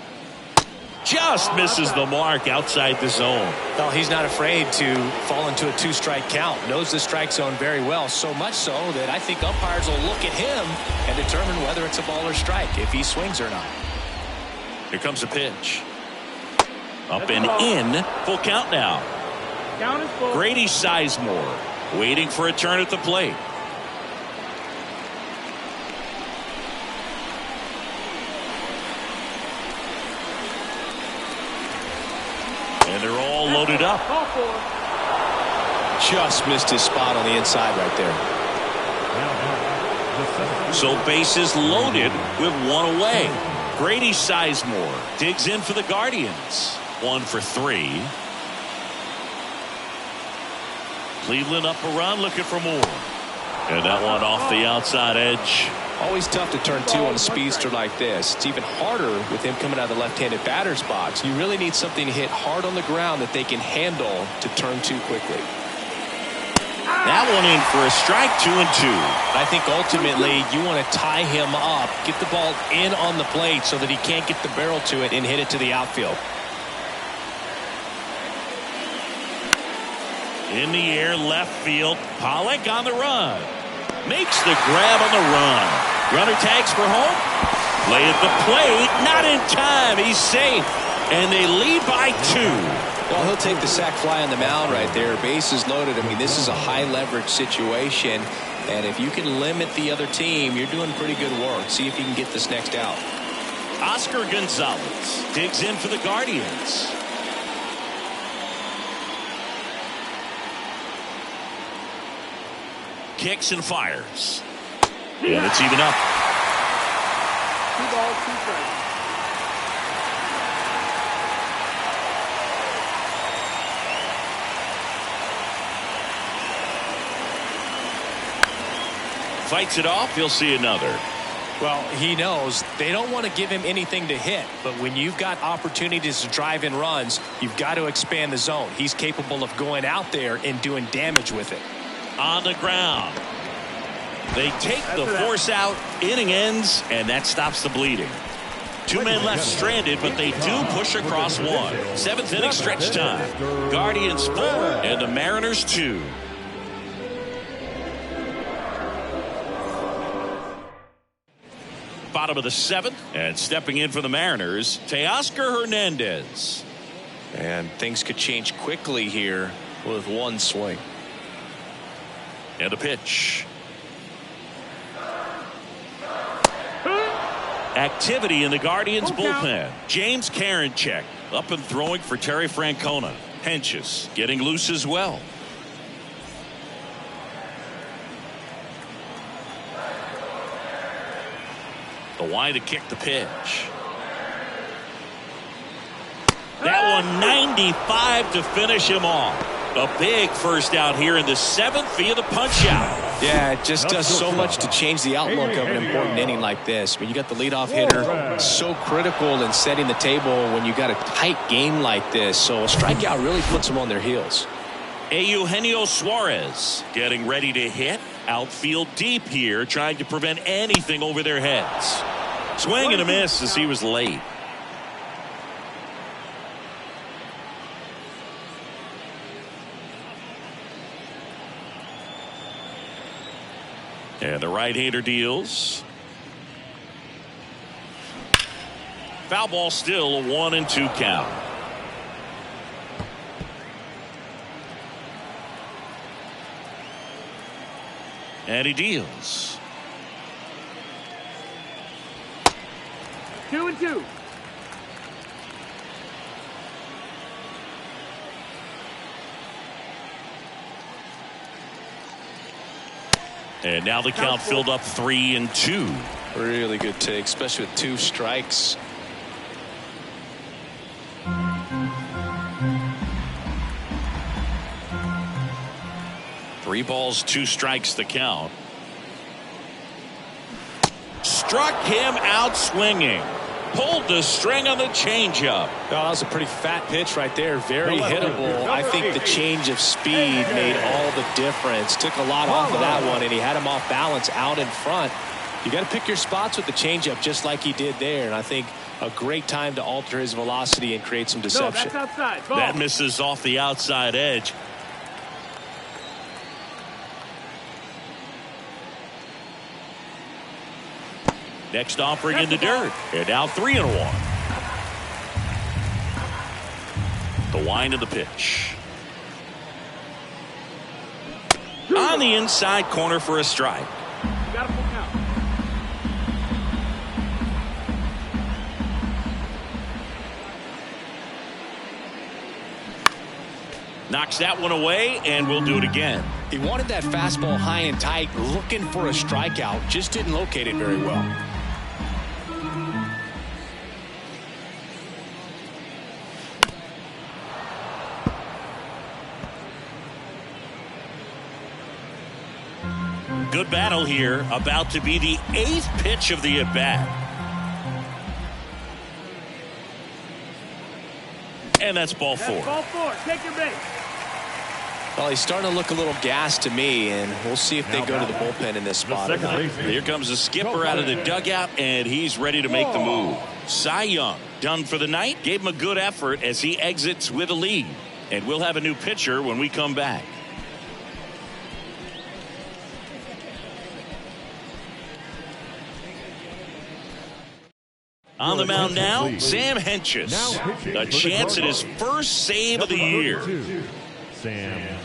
A: Just misses the mark outside the zone.
B: Well, he's not afraid to fall into a 2-strike count. Knows the strike zone very well. So much so that I think umpires will look at him and determine whether it's a ball or strike, if he swings or not.
A: Here comes a pitch. Up and in. Full count now.
D: Count is full.
A: Grady Sizemore waiting for a turn at the plate. And they're all loaded up.
B: Just missed his spot on the inside right there.
A: So bases loaded with 1 away. Grady Sizemore digs in for the Guardians. 1 for 3. Cleveland up a run, looking for more. And that one off the outside edge.
B: Always tough to turn 2 on a speedster like this. It's even harder with him coming out of the left-handed batter's box. You really need something to hit hard on the ground that they can handle to turn 2 quickly.
A: That one in for a strike. 2 and 2.
B: I think ultimately you want to tie him up, get the ball in on the plate so that he can't get the barrel to it and hit it to the outfield.
A: In the air, left field. Pollock on the run. Makes the grab on the run. Runner tags for home. Play at the plate. Not in time. He's safe. And they lead by 2.
B: Well, he'll take the sac fly on the mound right there. Bases loaded. I mean, this is a high leverage situation. And if you can limit the other team, you're doing pretty good work. See if you can get this next out.
A: Oscar Gonzalez digs in for the Guardians. Kicks and fires. And it's even up.
D: 2 balls, 2 strikes.
A: Fights it off. He'll see another.
B: Well, he knows they don't want to give him anything to hit, but when you've got opportunities to drive in runs, you've got to expand the zone. He's capable of going out there and doing damage with it.
A: On the ground. They take the force out. Inning ends, and that stops the bleeding. 2 men left stranded, but they do push across one. 7th inning stretch time. Guardians 4 and the Mariners 2. Bottom of the 7th, and stepping in for the Mariners, Teoscar Hernandez.
B: And things could change quickly here with one swing.
A: And a pitch. Activity in the Guardians bullpen. James Karinchak up and throwing for Terry Francona. Hentges getting loose as well. The wide to kick the pitch. That one 95 to finish him off. A big first out here in the 7th via the punch out.
B: Yeah, it just does so much to change the outlook of an important inning like this. When you got the leadoff hitter, so critical in setting the table when you got a tight game like this. So a strikeout really puts them on their heels.
A: Eugenio Suarez getting ready to hit. Outfield deep here, trying to prevent anything over their heads. Swing and a miss as he was late. And the right-hander deals. Foul ball, still a 1-2 count. And he deals.
D: 2-2.
A: And now the count filled up 3-2.
B: Really good take, especially with 2 strikes.
A: Three balls, 2 strikes the count. Struck him out swinging. Pulled the string on the changeup.
B: Oh, that was a pretty fat pitch right there. Very hittable. I think the change of speed made all the difference. Took a lot off of that one, and he had him off balance out in front. You got to pick your spots with the changeup just like he did there, and I think a great time to alter his velocity and create some deception.
D: No, that's outside. Ball.
A: That misses off the outside edge. Next offering in the dirt. And now 3-1. The wind of the pitch. On the inside corner for a strike.
D: Got a full count.
A: Knocks that one away, and we'll do it again.
B: He wanted that fastball high and tight, looking for a strikeout. Just didn't locate it very well.
A: Good battle here. About to be the 8th pitch of the at-bat. And that's ball 4.
D: Ball 4. Take your base.
B: Well, he's starting to look a little gassed to me, and we'll see if they go to the bullpen in this spot or not.
A: Here comes the skipper out of the dugout, and he's ready to make the move. Cy Young done for the night. Gave him a good effort as he exits with a lead. And we'll have a new pitcher when we come back. On the mound now, Sam Hentges. A chance at his first save of the year.
C: Sam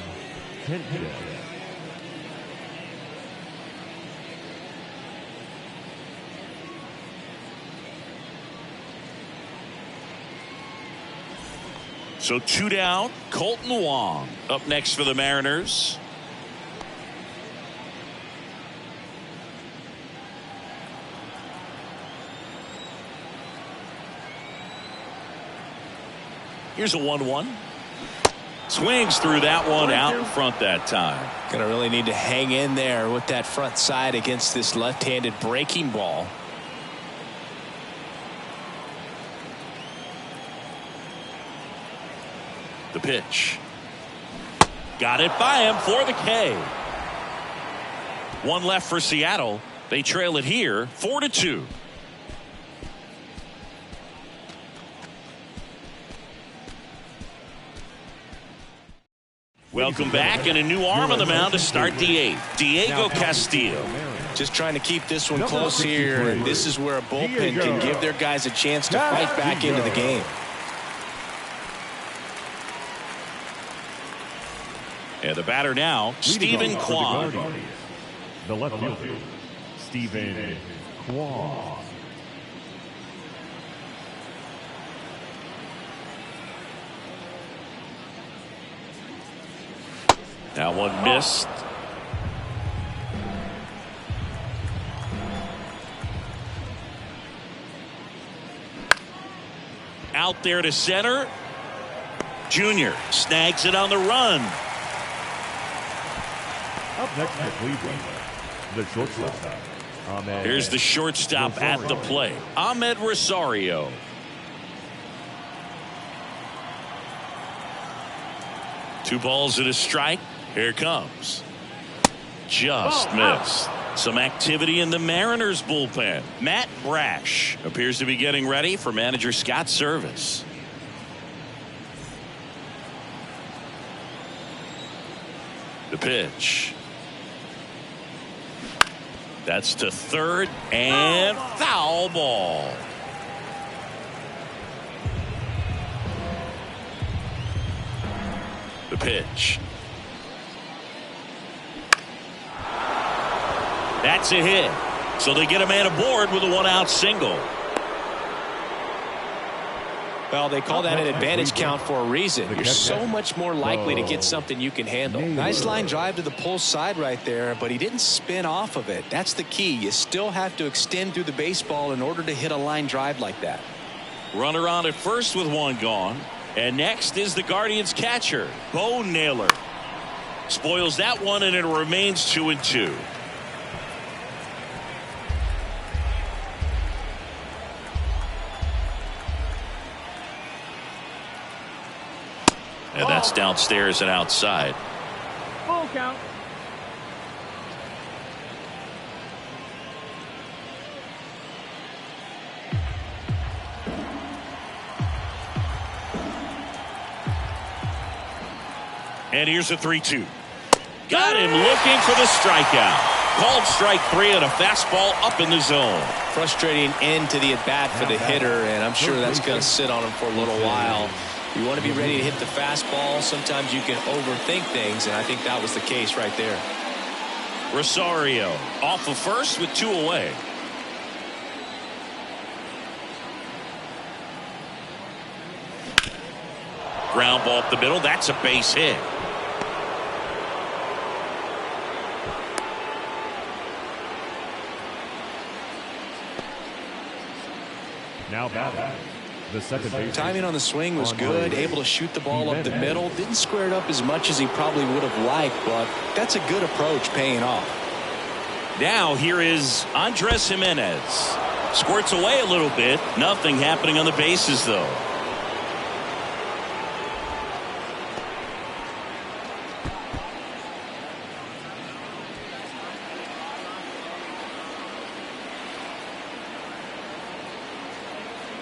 C: Hentges.
A: So 2 down. Colton Wong up next for the Mariners. Here's a 1-1. Swings through that one out in front that time.
B: Gonna really need to hang in there with that front side against this left-handed breaking ball.
A: The pitch. Got it by him for the K. One left for Seattle. They trail it here 4-2. Welcome back, and a new arm on the mound to start the eighth. Diego Castillo.
B: Just trying to keep this one close here, and this is where a bullpen can give their guys a chance to fight back into the game.
A: And the batter now, Stephen Kwan.
C: The left fielder, Stephen Kwan.
A: Now one missed. Out there to center. Junior snags it on the run.
C: Up next for Cleveland, the shortstop.
A: Here's the shortstop at the plate, Ahmed Rosario. Two balls and a strike. Here it comes. Just missed. Some activity in the Mariners bullpen. Matt Brash appears to be getting ready for manager Scott's service. The pitch. That's to third and foul ball. The pitch. That's a hit. So they get a man aboard with a one-out single.
B: Well, they call that an advantage count for a reason. You're so much more likely to get something you can handle. Nice line drive to the pull side right there, but he didn't spin off of it. That's the key. You still have to extend through the baseball in order to hit a line drive like that.
A: Runner on at first with one gone. And next is the Guardians catcher, Bo Naylor. Spoils that one, and it remains 2-2. And that's downstairs and outside.
D: Full count.
A: And here's a 3-2. Got him looking for the strikeout. Called strike three on a fastball up in the zone.
B: Frustrating end to the at-bat for the hitter, and I'm sure that's going to sit on him for a little while. You want to be ready to hit the fastball. Sometimes you can overthink things, and I think that was the case right there.
A: Rosario off of first with two away. Ground ball up the middle. That's a base hit.
C: Now batting, the second base.
B: Timing on the swing was good. Able to shoot the ball up the middle. Didn't square it up as much as he probably would have liked, but that's a good approach paying off.
A: Now here is Andres Jimenez. Squirts away a little bit. Nothing happening on the bases, though.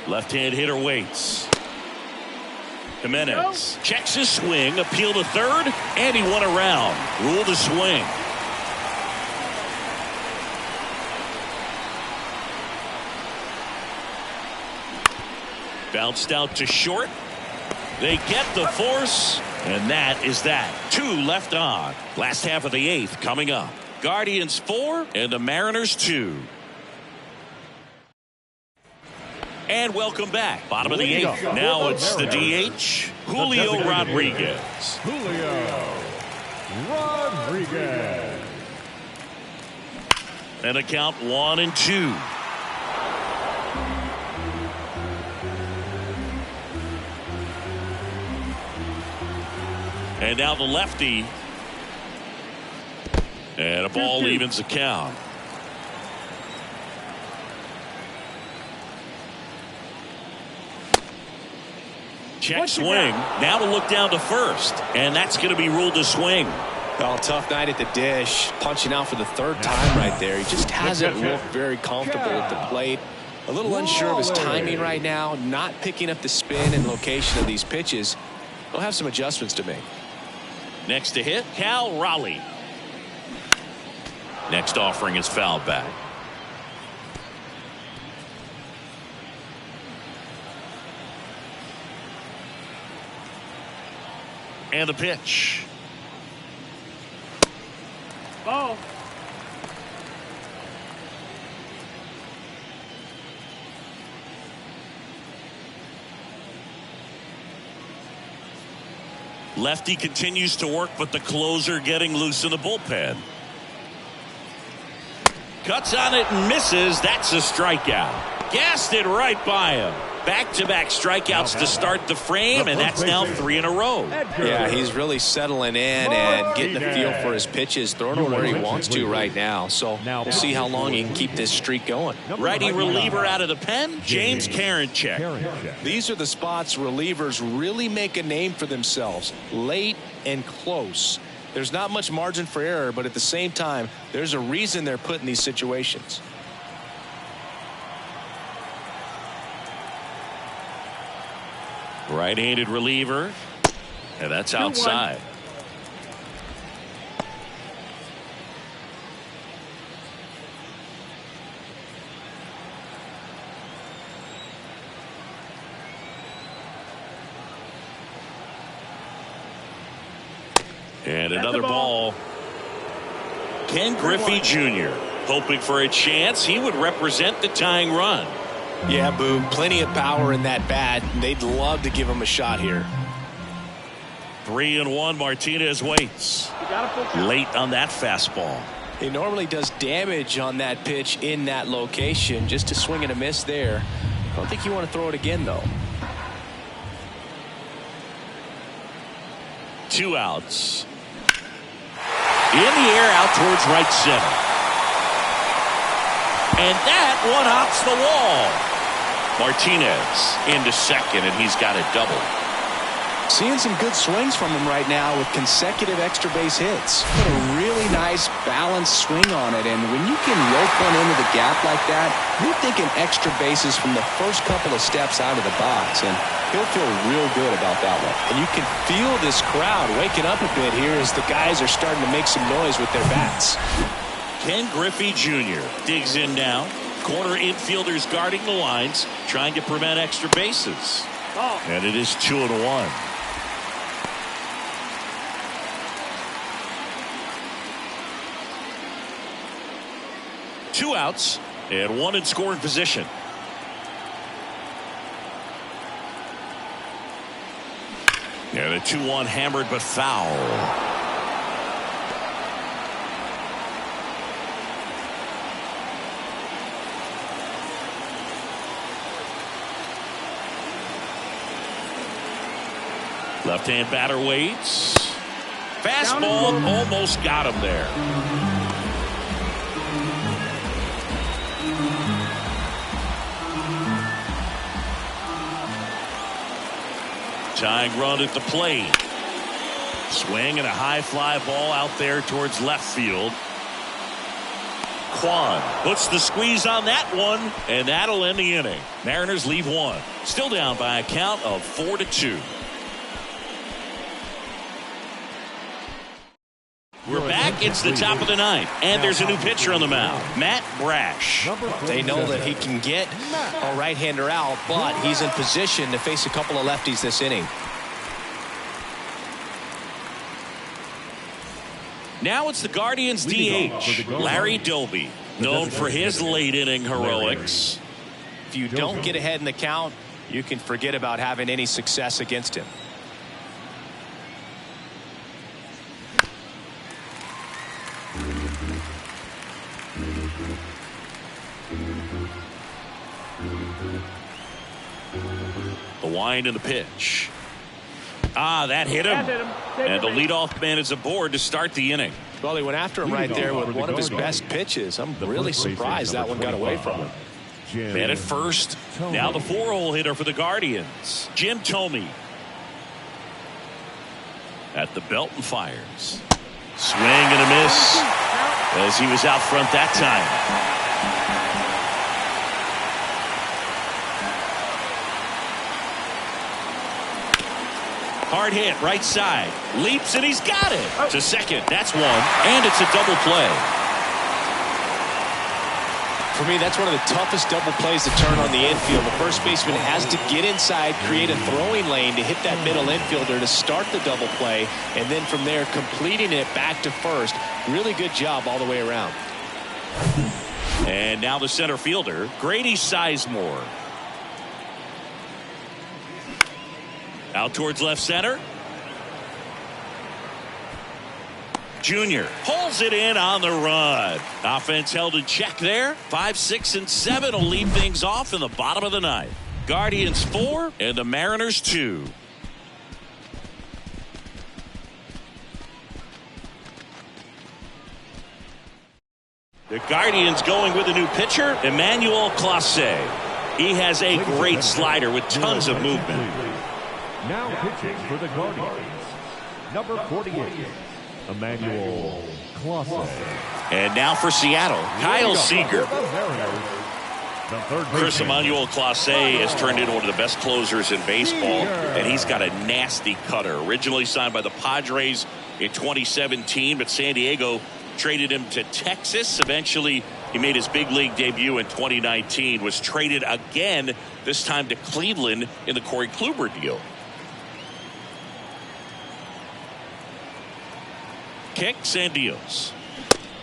A: Left-hand hitter waits. Jimenez checks his swing, appeal to third, and he won around. Rule to swing. Bounced out to short. They get the force, and that is that. Two left on. Last half of the eighth coming up. Guardians 4 and the Mariners 2. And welcome back. Bottom of the eighth. Now it's the DH, Julio Rodriguez.
C: Julio Rodriguez.
A: And a count 1-2. And now the lefty. And a ball evens the count. Check swing. Now to look down to first. And that's going to be ruled a swing.
B: Well, tough night at the dish, punching out for the third time right there. He just hasn't looked very comfortable at the plate. A little unsure of his timing right now, not picking up the spin and location of these pitches. He'll have some adjustments to make.
A: Next to hit, Cal Raleigh. Next offering is fouled back. And the pitch.
D: Ball.
A: Lefty continues to work, but the closer getting loose in the bullpen. Cuts on it and misses. That's a strikeout. Gassed it right by him. Back-to-back strikeouts to start the frame, and that's now 3 in a row.
B: Yeah, he's really settling in and getting a feel for his pitches, throwing them where he wants to right now. So we'll see how long he can keep this streak going.
A: Righty reliever out of the pen, James Karinchak.
B: These are the spots relievers really make a name for themselves, late and close. There's not much margin for error, but at the same time, there's a reason they're put in these situations.
A: Right-handed reliever, and that's outside. And another ball. Ken Griffey Jr. hoping for a chance. He would represent the tying run.
B: Yeah, Boog, plenty of power in that bat. They'd love to give him a shot here.
A: 3-1. Martinez waits. Late on that fastball.
B: He normally does damage on that pitch in that location. Just a swing and a miss there. I don't think you want to throw it again, though.
A: 2 outs. In the air out towards right center. And that one hops the wall. Martinez into second, and he's got a double.
B: Seeing some good swings from him right now with consecutive extra base hits. Put a really nice balanced swing on it, and when you can rope one into the gap like that, you're thinking extra bases from the first couple of steps out of the box, and he'll feel real good about that one. And you can feel this crowd waking up a bit here as the guys are starting to make some noise with their bats.
A: Ken Griffey Jr. digs in now. Corner infielders guarding the lines, trying to prevent extra bases. And it is 2-1. Two outs and one in scoring position. And a 2-1 hammered but foul. Left-hand batter waits. Fastball almost got him there. Tying run at the plate. Swing and a high fly ball out there towards left field. Kwan puts the squeeze on that one, and that'll end the inning. Mariners leave one. Still down by a count of 4-2. We're back. It's the top of the ninth, and there's a new pitcher on the mound, Matt Brash.
B: They know that he can get a right-hander out, but he's in position to face a couple of lefties this inning.
A: Now it's the Guardians' DH, Larry Doby, known for his late-inning heroics.
B: If you don't get ahead in the count, you can forget about having any success against him.
A: The wind and the pitch. That hit him. And the leadoff man is aboard to start the inning.
B: Well, he went after him right there with one of his best pitches. I'm really surprised that one got away from him.
A: Man at first. Now the 4-hole hitter for the Guardians, Jim Thome. At the belt and fires. Swing and a miss as he was out front that time. Hard hit, right side. Leaps and he's got it. To second, that's one. And it's a double play.
B: For me, that's one of the toughest double plays to turn on the infield. The first baseman has to get inside, create a throwing lane to hit that middle infielder to start the double play, and then from there completing it back to first. Really good job all the way around.
A: And now the center fielder, Grady Sizemore. Out towards left center. Junior pulls it in on the run. Offense held in check there. 5, 6, and 7 will lead things off in the bottom of the ninth. Guardians 4 and the Mariners 2. The Guardians going with a new pitcher, Emmanuel Clase. He has a great slider with tons of movement.
C: Now pitching for the Guardians, number 48, Emmanuel Clase.
A: And now for Seattle, Kyle Seager. Chris,
C: Baseman,
A: Emmanuel Clase has turned into one of the best closers in baseball, and he's got a nasty cutter. Originally signed by the Padres in 2017, but San Diego traded him to Texas. Eventually, he made his big league debut in 2019, was traded again, this time to Cleveland in the Corey Kluber deal. Kicks and deals.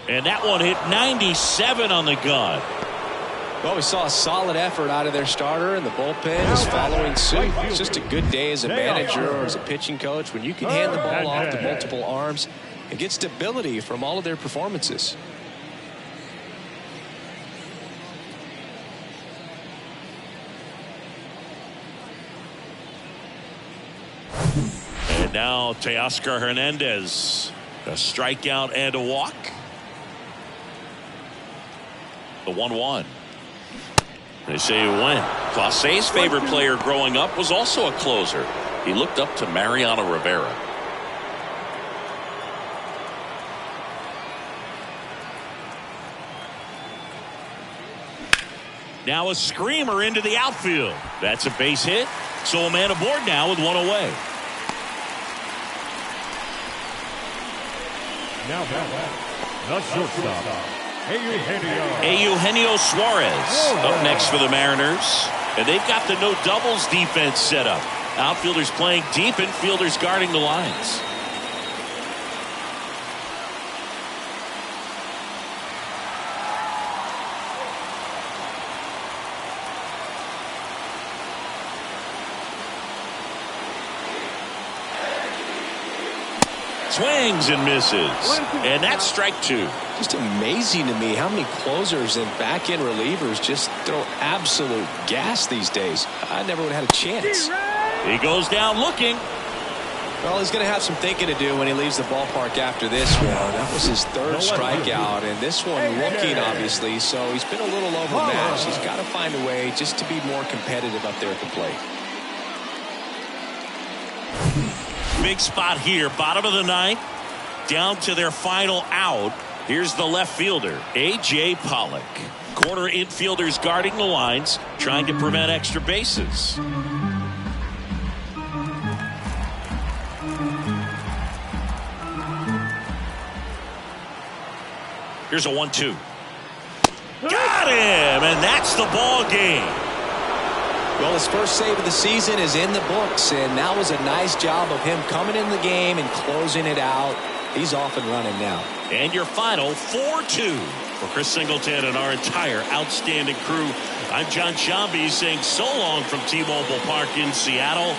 A: And that one hit 97 on the gun.
B: Well, we saw a solid effort out of their starter, and the bullpen is following suit. It's just a good day as a manager or as a pitching coach when you can hand the ball off to multiple arms and get stability from all of their performances.
A: And now Teoscar Hernandez. A strikeout and a walk. The 1-1. They say when. Clase's favorite player growing up was also a closer. He looked up to Mariano Rivera. Now a screamer into the outfield. That's a base hit. So a man aboard now with one away.
C: now the shortstop,
A: Eugenio Suarez up next for the Mariners. And they've got the no doubles defense set up. Outfielders playing deep, infielders guarding the lines. Swings and misses. And that's strike two.
B: Just amazing to me how many closers and back-end relievers just throw absolute gas these days. I never would have had a chance.
A: He goes down looking.
B: Well, he's going to have some thinking to do when he leaves the ballpark after this one. That was his third strikeout, and this one looking, obviously, so he's been a little overmatched. He's got to find a way just to be more competitive up there at the plate.
A: Big spot here, bottom of the ninth, down to their final out. Here's the left fielder, A.J. Pollock. Corner infielders guarding the lines, trying to prevent extra bases. Here's a 1-2. Got him, and that's the ball game.
B: Well, his first save of the season is in the books, and that was a nice job of him coming in the game and closing it out. He's off and running now.
A: And your final 4-2. For Chris Singleton and our entire outstanding crew, I'm John Shambi saying so long from T-Mobile Park in Seattle.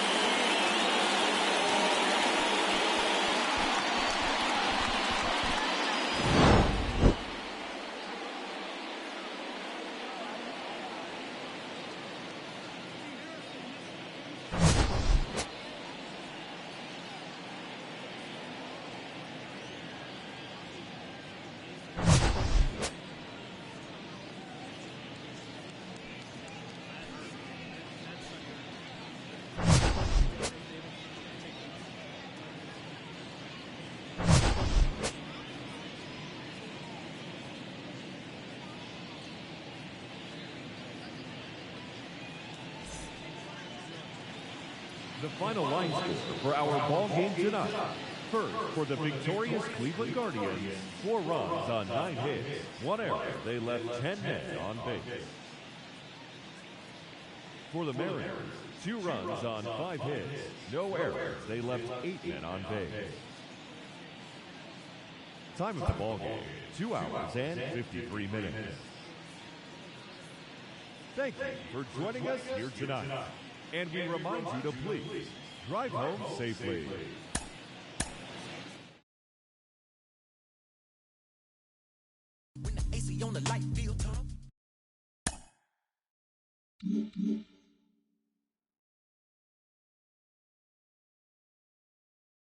C: final line score for our ball game tonight. First, for the victorious Cleveland Guardians, 4 runs on 9 hits, 1 error. They left 10 men on base. For the Mariners, 2 runs on 5 hits, no errors. They left 8 men on base. Time of the ball game, 2 hours and 53 minutes. Thank you for joining us here tonight. And we remind you to please drive home safely.
E: When the AC on the light field,